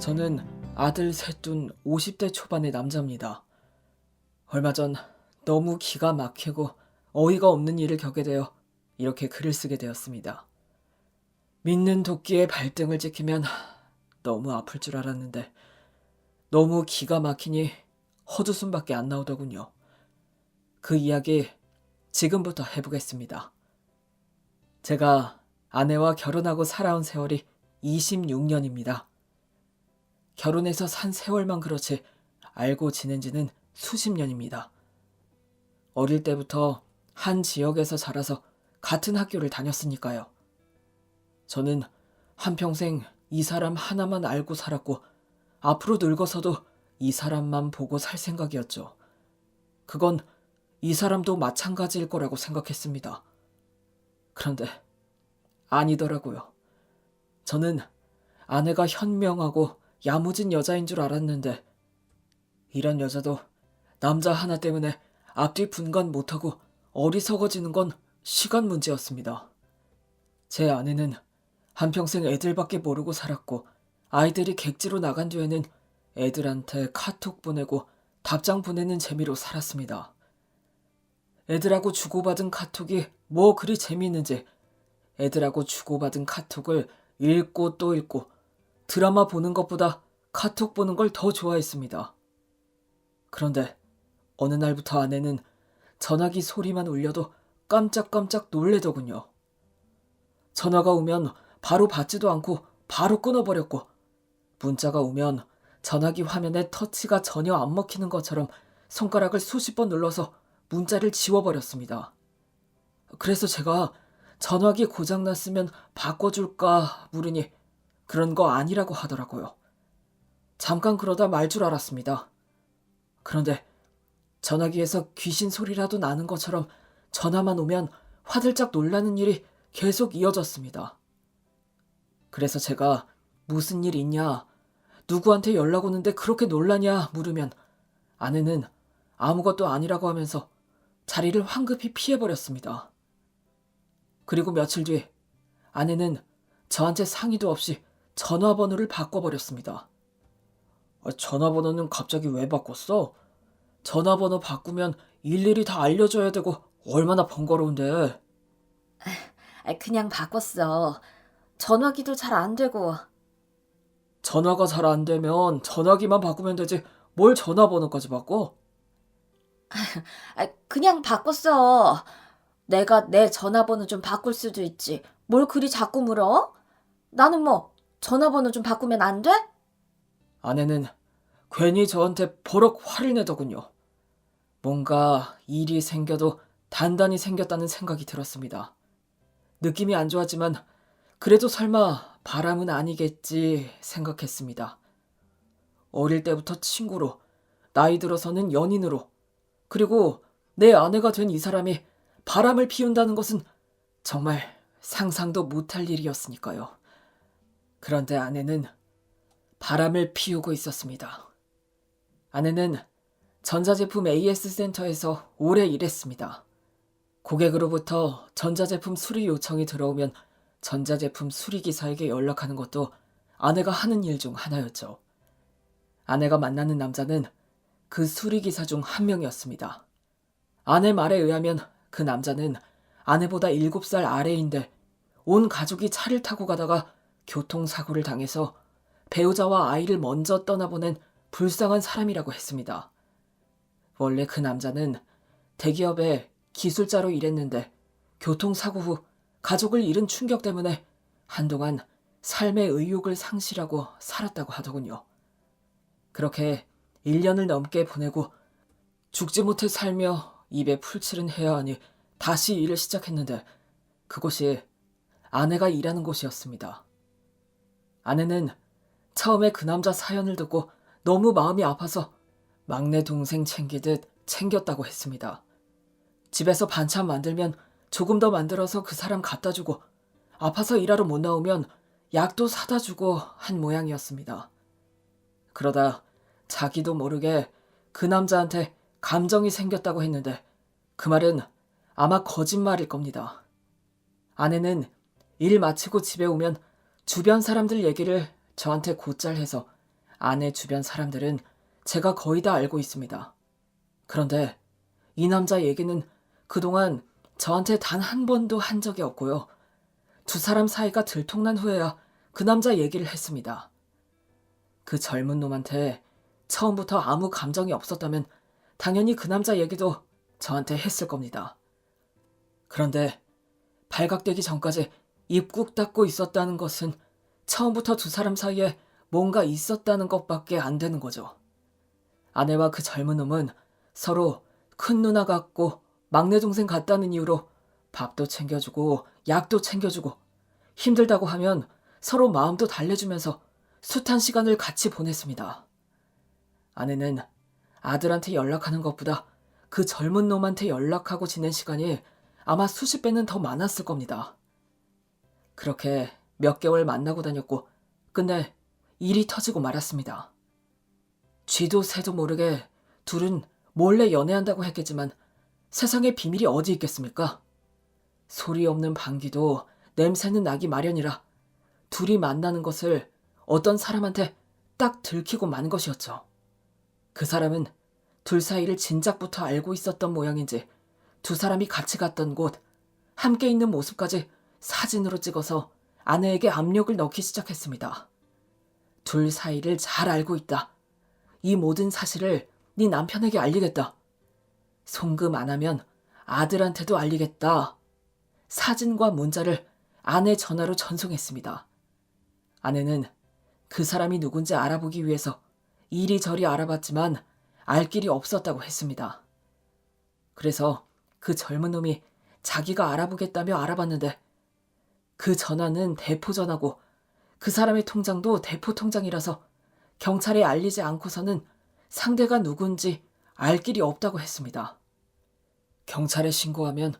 저는 아들 셋 둔 50대 초반의 남자입니다. 얼마 전 너무 기가 막히고 어이가 없는 일을 겪게 되어 이렇게 글을 쓰게 되었습니다. 믿는 도끼의 발등을 찍히면 너무 아플 줄 알았는데 너무 기가 막히니 헛웃음밖에 안 나오더군요. 그 이야기 지금부터 해보겠습니다. 제가 아내와 결혼하고 살아온 세월이 26년입니다. 결혼해서 산 세월만 그렇지 알고 지낸 지는 수십 년입니다. 어릴 때부터 한 지역에서 자라서 같은 학교를 다녔으니까요. 저는 한평생 이 사람 하나만 알고 살았고 앞으로 늙어서도 이 사람만 보고 살 생각이었죠. 그건 이 사람도 마찬가지일 거라고 생각했습니다. 그런데 아니더라고요. 저는 아내가 현명하고 야무진 여자인 줄 알았는데 이런 여자도 남자 하나 때문에 앞뒤 분간 못하고 어리석어지는 건 시간 문제였습니다. 제 아내는 한평생 애들밖에 모르고 살았고 아이들이 객지로 나간 뒤에는 애들한테 카톡 보내고 답장 보내는 재미로 살았습니다. 애들하고 주고받은 카톡이 뭐 그리 재미있는지 애들하고 주고받은 카톡을 읽고 또 읽고 드라마 보는 것보다 카톡 보는 걸 더 좋아했습니다. 그런데 어느 날부터 아내는 전화기 소리만 울려도 깜짝깜짝 놀래더군요. 전화가 오면 바로 받지도 않고 바로 끊어버렸고 문자가 오면 전화기 화면에 터치가 전혀 안 먹히는 것처럼 손가락을 수십 번 눌러서 문자를 지워버렸습니다. 그래서 제가 전화기 고장났으면 바꿔줄까 물으니 그런 거 아니라고 하더라고요. 잠깐 그러다 말 줄 알았습니다. 그런데 전화기에서 귀신 소리라도 나는 것처럼 전화만 오면 화들짝 놀라는 일이 계속 이어졌습니다. 그래서 제가 무슨 일 있냐, 누구한테 연락 오는데 그렇게 놀라냐 물으면 아내는 아무것도 아니라고 하면서 자리를 황급히 피해버렸습니다. 그리고 며칠 뒤 아내는 저한테 상의도 없이 전화번호를 바꿔버렸습니다. 전화번호는 갑자기 왜 바꿨어? 전화번호 바꾸면 일일이 다 알려줘야 되고 얼마나 번거로운데. 그냥 바꿨어. 전화기도 잘 안 되고. 전화가 잘 안 되면 전화기만 바꾸면 되지 뭘 전화번호까지 바꿔? 그냥 바꿨어. 내가 내 전화번호 좀 바꿀 수도 있지. 뭘 그리 자꾸 물어? 나는 뭐 전화번호 좀 바꾸면 안 돼? 아내는 괜히 저한테 버럭 화를 내더군요. 뭔가 일이 생겨도 단단히 생겼다는 생각이 들었습니다. 느낌이 안 좋았지만 그래도 설마 바람은 아니겠지 생각했습니다. 어릴 때부터 친구로, 나이 들어서는 연인으로, 그리고 내 아내가 된 이 사람이 바람을 피운다는 것은 정말 상상도 못할 일이었으니까요. 그런데 아내는 바람을 피우고 있었습니다. 아내는 전자제품 AS 센터에서 오래 일했습니다. 고객으로부터 전자제품 수리 요청이 들어오면 전자제품 수리기사에게 연락하는 것도 아내가 하는 일 중 하나였죠. 아내가 만나는 남자는 그 수리기사 중 한 명이었습니다. 아내 말에 의하면 그 남자는 아내보다 7살 아래인데 온 가족이 차를 타고 가다가 교통사고를 당해서 배우자와 아이를 먼저 떠나보낸 불쌍한 사람이라고 했습니다. 원래 그 남자는 대기업에 기술자로 일했는데 교통사고 후 가족을 잃은 충격 때문에 한동안 삶의 의욕을 상실하고 살았다고 하더군요. 그렇게 1년을 넘게 보내고 죽지 못해 살며 입에 풀칠은 해야 하니 다시 일을 시작했는데 그곳이 아내가 일하는 곳이었습니다. 아내는 처음에 그 남자 사연을 듣고 너무 마음이 아파서 막내 동생 챙기듯 챙겼다고 했습니다. 집에서 반찬 만들면 조금 더 만들어서 그 사람 갖다 주고 아파서 일하러 못 나오면 약도 사다 주고 한 모양이었습니다. 그러다 자기도 모르게 그 남자한테 감정이 생겼다고 했는데 그 말은 아마 거짓말일 겁니다. 아내는 일 마치고 집에 오면 주변 사람들 얘기를 저한테 곧잘 해서 아내 주변 사람들은 제가 거의 다 알고 있습니다. 그런데 이 남자 얘기는 그동안 저한테 단 한 번도 한 적이 없고요. 두 사람 사이가 들통난 후에야 그 남자 얘기를 했습니다. 그 젊은 놈한테 처음부터 아무 감정이 없었다면 당연히 그 남자 얘기도 저한테 했을 겁니다. 그런데 발각되기 전까지 입 꾹 닫고 있었다는 것은 처음부터 두 사람 사이에 뭔가 있었다는 것밖에 안 되는 거죠. 아내와 그 젊은 놈은 서로 큰 누나 같고 막내 동생 같다는 이유로 밥도 챙겨주고 약도 챙겨주고 힘들다고 하면 서로 마음도 달래주면서 숱한 시간을 같이 보냈습니다. 아내는 아들한테 연락하는 것보다 그 젊은 놈한테 연락하고 지낸 시간이 아마 수십 배는 더 많았을 겁니다. 그렇게 몇 개월 만나고 다녔고 끝내 일이 터지고 말았습니다. 쥐도 새도 모르게 둘은 몰래 연애한다고 했겠지만 세상에 비밀이 어디 있겠습니까? 소리 없는 방귀도 냄새는 나기 마련이라 둘이 만나는 것을 어떤 사람한테 딱 들키고 만 것이었죠. 그 사람은 둘 사이를 진작부터 알고 있었던 모양인지 두 사람이 같이 갔던 곳, 함께 있는 모습까지 사진으로 찍어서 아내에게 압력을 넣기 시작했습니다. 둘 사이를 잘 알고 있다. 이 모든 사실을 네 남편에게 알리겠다. 송금 안 하면 아들한테도 알리겠다. 사진과 문자를 아내 전화로 전송했습니다. 아내는 그 사람이 누군지 알아보기 위해서 이리저리 알아봤지만 알 길이 없었다고 했습니다. 그래서 그 젊은 놈이 자기가 알아보겠다며 알아봤는데 그 전화는 대포 전화고 그 사람의 통장도 대포 통장이라서 경찰에 알리지 않고서는 상대가 누군지 알 길이 없다고 했습니다. 경찰에 신고하면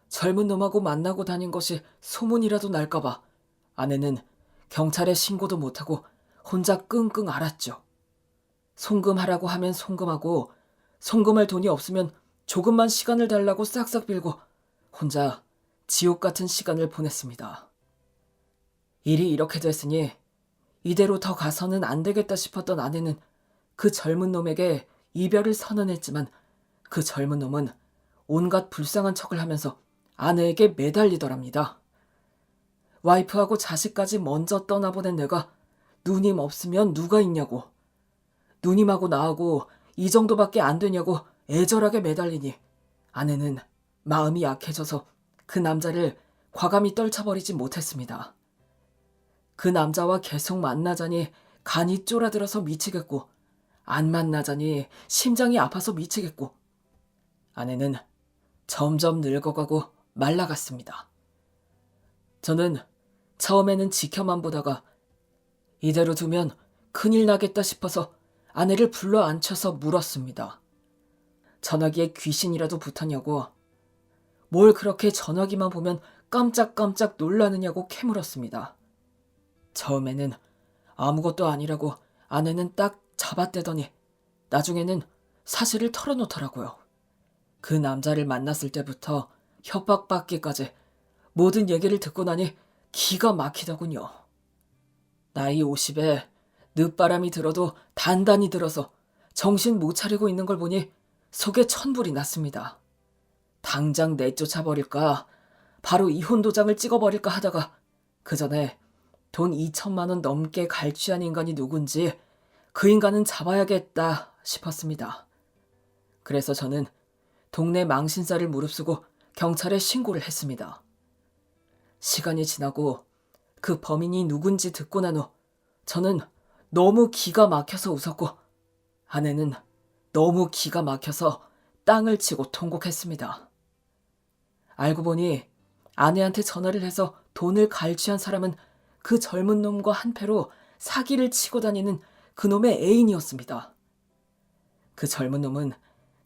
젊은 놈하고 만나고 다닌 것이 소문이라도 날까봐 아내는 경찰에 신고도 못하고 혼자 끙끙 앓았죠. 송금하라고 하면 송금하고 송금할 돈이 없으면 조금만 시간을 달라고 싹싹 빌고 혼자 지옥 같은 시간을 보냈습니다. 일이 이렇게 됐으니 이대로 더 가서는 안 되겠다 싶었던 아내는 그 젊은 놈에게 이별을 선언했지만 그 젊은 놈은 온갖 불쌍한 척을 하면서 아내에게 매달리더랍니다. 와이프하고 자식까지 먼저 떠나보낸 내가 누님 없으면 누가 있냐고, 누님하고 나하고 이 정도밖에 안 되냐고 애절하게 매달리니 아내는 마음이 약해져서 그 남자를 과감히 떨쳐버리지 못했습니다. 그 남자와 계속 만나자니 간이 쫄아들어서 미치겠고 안 만나자니 심장이 아파서 미치겠고 아내는 점점 늙어가고 말라갔습니다. 저는 처음에는 지켜만 보다가 이대로 두면 큰일 나겠다 싶어서 아내를 불러 앉혀서 물었습니다. 전화기에 귀신이라도 붙었냐고, 뭘 그렇게 전화기만 보면 깜짝깜짝 놀라느냐고 캐물었습니다. 처음에는 아무것도 아니라고 아내는 딱 잡아떼더니 나중에는 사실을 털어놓더라고요. 그 남자를 만났을 때부터 협박받기까지 모든 얘기를 듣고 나니 기가 막히더군요. 나이 50에 늦바람이 들어도 단단히 들어서 정신 못 차리고 있는 걸 보니 속에 천불이 났습니다. 당장 내쫓아버릴까, 바로 이혼 도장을 찍어버릴까 하다가 그 전에 돈 2천만 원 넘게 갈취한 인간이 누군지 그 인간은 잡아야겠다 싶었습니다. 그래서 저는 동네 망신살을 무릅쓰고 경찰에 신고를 했습니다. 시간이 지나고 그 범인이 누군지 듣고 난 후 저는 너무 기가 막혀서 웃었고 아내는 너무 기가 막혀서 땅을 치고 통곡했습니다. 알고 보니 아내한테 전화를 해서 돈을 갈취한 사람은 그 젊은 놈과 한패로 사기를 치고 다니는 그놈의 애인이었습니다. 그 젊은 놈은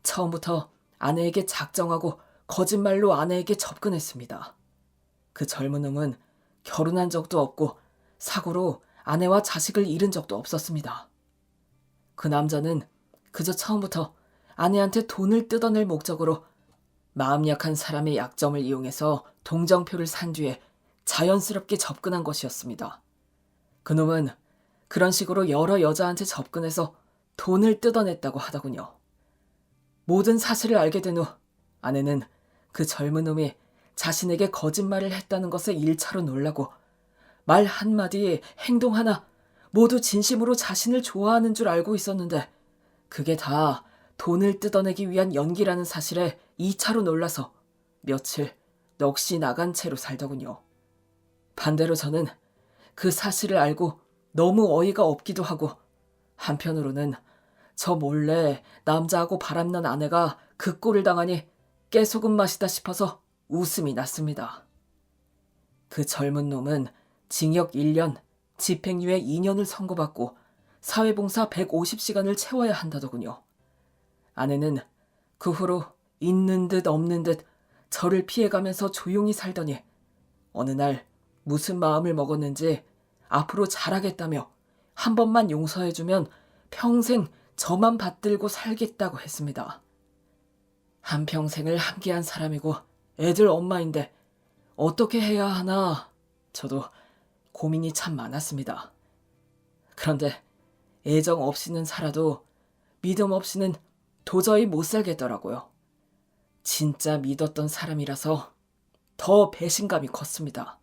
처음부터 아내에게 작정하고 거짓말로 아내에게 접근했습니다. 그 젊은 놈은 결혼한 적도 없고 사고로 아내와 자식을 잃은 적도 없었습니다. 그 남자는 그저 처음부터 아내한테 돈을 뜯어낼 목적으로 마음 약한 사람의 약점을 이용해서 동정표를 산 뒤에 자연스럽게 접근한 것이었습니다. 그놈은 그런 식으로 여러 여자한테 접근해서 돈을 뜯어냈다고 하더군요. 모든 사실을 알게 된 후 아내는 그 젊은 놈이 자신에게 거짓말을 했다는 것에 1차로 놀라고 말 한마디, 행동 하나 모두 진심으로 자신을 좋아하는 줄 알고 있었는데 그게 다 돈을 뜯어내기 위한 연기라는 사실에 2차로 놀라서 며칠 넋이 나간 채로 살더군요. 반대로 저는 그 사실을 알고 너무 어이가 없기도 하고 한편으로는 저 몰래 남자하고 바람난 아내가 그 꼴을 당하니 깨소금 맛이다 싶어서 웃음이 났습니다. 그 젊은 놈은 징역 1년, 집행유예 2년을 선고받고 사회봉사 150시간을 채워야 한다더군요. 아내는 그 후로 있는 듯 없는 듯 저를 피해가면서 조용히 살더니 어느 날 무슨 마음을 먹었는지 앞으로 잘하겠다며 한 번만 용서해주면 평생 저만 받들고 살겠다고 했습니다. 한평생을 함께한 사람이고 애들 엄마인데 어떻게 해야 하나 저도 고민이 참 많았습니다. 그런데 애정 없이는 살아도 믿음 없이는 도저히 못 살겠더라고요. 진짜 믿었던 사람이라서 더 배신감이 컸습니다.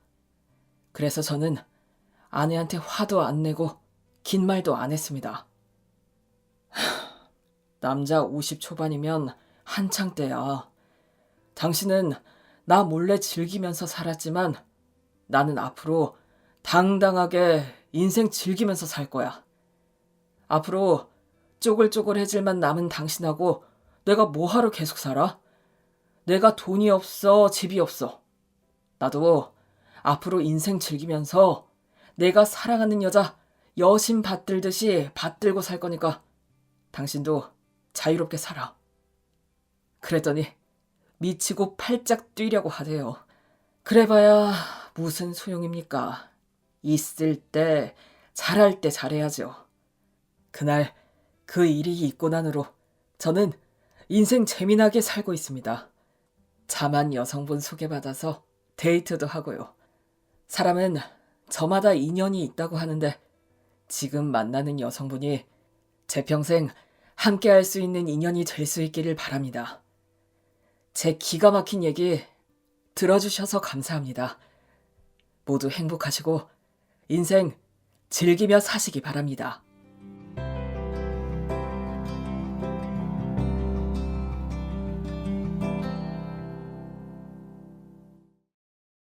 그래서 저는 아내한테 화도 안 내고 긴 말도 안 했습니다. 남자 50 초반이면 한창 때야. 당신은 나 몰래 즐기면서 살았지만 나는 앞으로 당당하게 인생 즐기면서 살 거야. 앞으로 쪼글쪼글해질만 남은 당신하고 내가 뭐하러 계속 살아? 내가 돈이 없어, 집이 없어. 나도 앞으로 인생 즐기면서 내가 사랑하는 여자 여신 받들듯이 받들고 살 거니까 당신도 자유롭게 살아. 그랬더니 미치고 팔짝 뛰려고 하대요. 그래봐야 무슨 소용입니까? 있을 때, 잘할 때 잘해야죠. 그날 그 일이 있고 난 후로 저는 인생 재미나게 살고 있습니다. 자만 여성분 소개받아서 데이트도 하고요. 사람은 저마다 인연이 있다고 하는데 지금 만나는 여성분이 제 평생 함께 할 수 있는 인연이 될 수 있기를 바랍니다. 제 기가 막힌 얘기 들어주셔서 감사합니다. 모두 행복하시고 인생 즐기며 사시기 바랍니다.